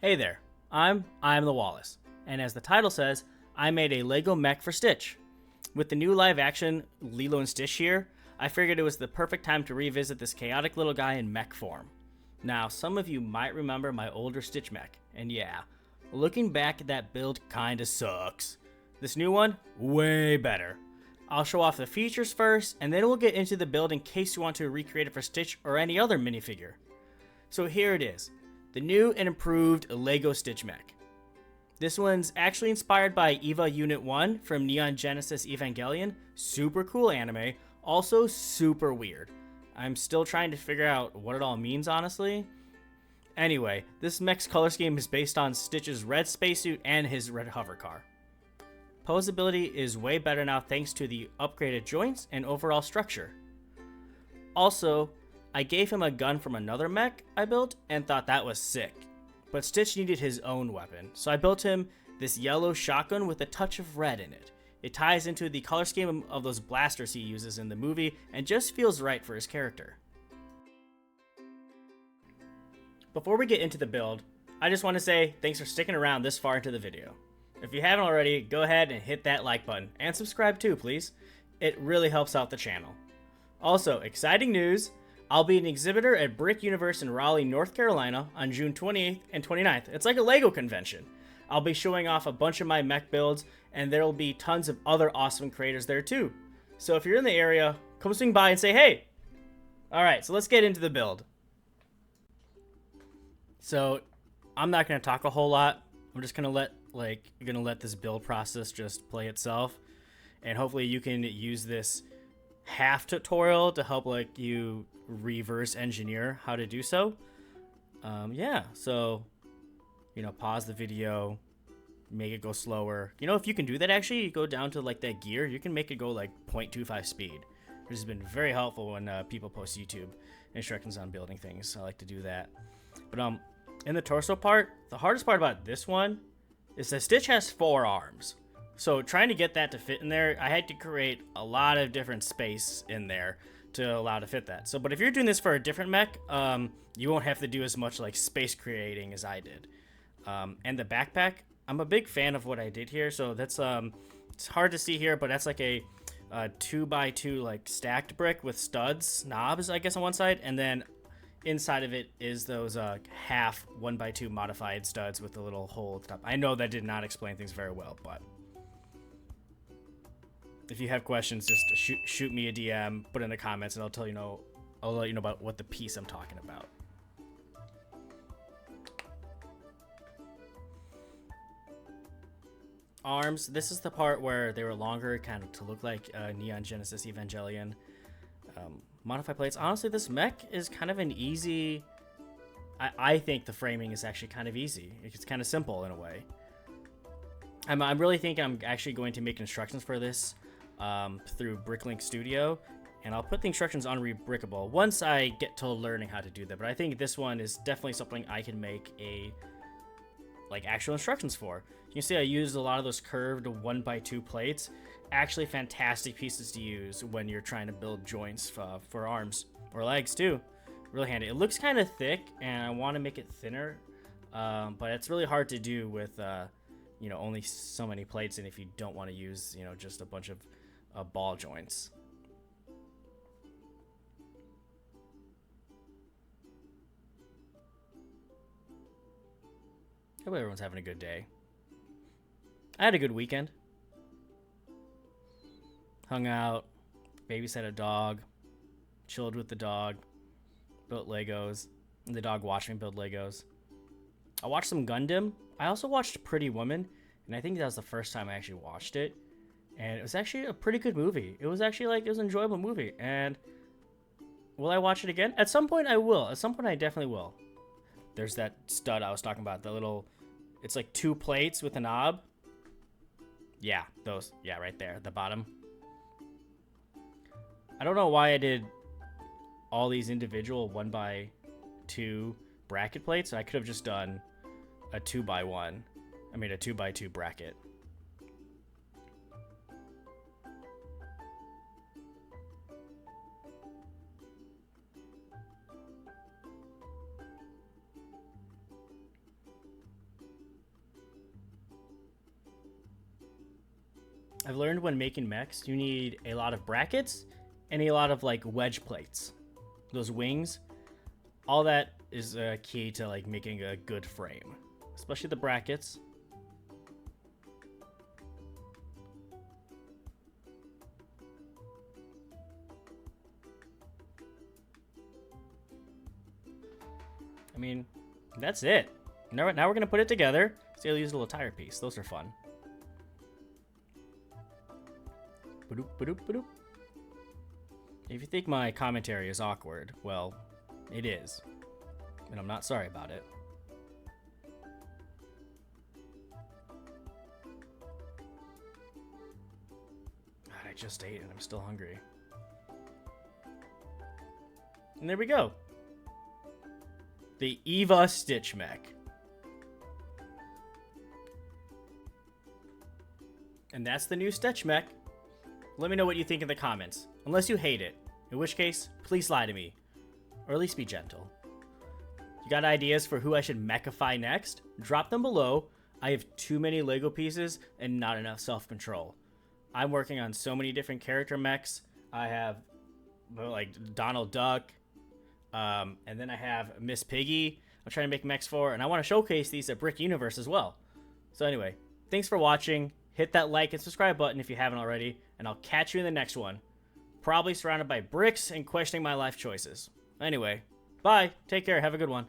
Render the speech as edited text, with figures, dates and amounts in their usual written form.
Hey there, I am the Wallace, and as the title says, I made a LEGO mech for Stitch. With the new live-action Lilo and Stitch here, I figured it was the perfect time to revisit this chaotic little guy in mech form. Now, some of you might remember my older Stitch mech, and yeah, looking back at that build kinda sucks. This new one, way better. I'll show off the features first, and then we'll get into the build in case you want to recreate it for Stitch or any other minifigure. So here it is, the new and improved LEGO Stitch Mech. This one's actually inspired by EVA Unit-01 from Neon Genesis Evangelion. Super cool anime, also super weird. I'm still trying to figure out what it all means, honestly. Anyway, this mech's color scheme is based on Stitch's red spacesuit and his red hover car. Posability is way better now thanks to the upgraded joints and overall structure. Also, I gave him a gun from another mech I built and thought that was sick. But Stitch needed his own weapon, so I built him this yellow shotgun with a touch of red in it. It ties into the color scheme of those blasters he uses in the movie and just feels right for his character. Before we get into the build, I just want to say thanks for sticking around this far into the video. If you haven't already, go ahead and hit that like button and subscribe too, please. It really helps out the channel. Also, exciting news! I'll be an exhibitor at BrickUniverse in Raleigh, North Carolina on June 28th and 29th. It's like a LEGO convention. I'll be showing off a bunch of my mech builds, and there'll be tons of other awesome creators there too. So if you're in the area, come swing by and say hey! Alright, so let's get into the build. So, I'm not going to talk a whole lot. I'm just going to let this build process just play itself. And hopefully you can use this half tutorial to help you reverse engineer how to do so. Yeah, so pause the video, make it go slower. If you can do that, actually you go down to that gear, you can make it go 0.25 speed, which has been very helpful when people post YouTube instructions on building things. I like to do that. But in the torso part, the hardest part about this one is that Stitch has 4 arms. So trying to get that to fit in there, I had to create a lot of different space in there to allow to fit that. But if you're doing this for a different mech, you won't have to do as much space creating as I did. And the backpack, I'm a big fan of what I did here. So that's it's hard to see here, but that's a 2x2 stacked brick with studs, knobs, I guess, on one side, and then inside of it is those half 1x2 modified studs with a little hole at the top. I know that did not explain things very well, but if you have questions, just shoot me a DM, put it in the comments, and I'll let you know about what the piece I'm talking about. Arms. This is the part where they were longer, kind of to look like Neon Genesis Evangelion. Modify plates. Honestly, this mech is kind of an easy... I think the framing is actually kind of easy. It's kind of simple in a way. I'm really thinking I'm actually going to make instructions for this through Bricklink Studio, and I'll put the instructions on Rebrickable once I get to learning how to do that. But I think this one is definitely something I can make actual instructions for. You can see I used a lot of those curved 1x2 plates. Actually fantastic pieces to use when you're trying to build joints for arms or legs too. Really handy. It looks kind of thick and I want to make it thinner, but it's really hard to do with only so many plates, and if you don't want to use just a bunch of ball joints. I hope everyone's having a good day. I had a good weekend. Hung out, babysat a dog, chilled with the dog, built Legos, and the dog watched me build Legos. I watched some Gundam. I also watched Pretty Woman, and I think that was the first time I actually watched it. And it was actually a pretty good movie. It was actually it was an enjoyable movie. And will I watch it again? At some point I will. At some point I definitely will. There's that stud I was talking about, the little, it's 2 plates with a knob. Yeah, those. Yeah, right there at the bottom. I don't know why I did all these individual 1x2 bracket plates. I could have just done a 2x1. I mean a 2x2 bracket. I've learned when making mechs, you need a lot of brackets and a lot of like wedge plates. Those wings, all that is key to like making a good frame, especially the brackets. I mean, that's it. Now we're gonna put it together. See, I'll use a little tire piece. Those are fun. Ba-doop, ba-doop, ba-doop. If you think my commentary is awkward, well, it is. And I'm not sorry about it. God, I just ate and I'm still hungry. And there we go. The EVA Stitch Mech. And that's the new Stitch Mech. Let me know what you think in the comments. Unless you hate it. In which case, please lie to me. Or at least be gentle. You got ideas for who I should mechify next? Drop them below. I have too many Lego pieces and not enough self-control. I'm working on so many different character mechs. I have like Donald Duck. And then I have Miss Piggy. I'm trying to make mechs for. And I want to showcase these at BrickUniverse as well. So anyway, thanks for watching. Hit that like and subscribe button if you haven't already. And I'll catch you in the next one. Probably surrounded by bricks and questioning my life choices. Anyway, bye. Take care. Have a good one.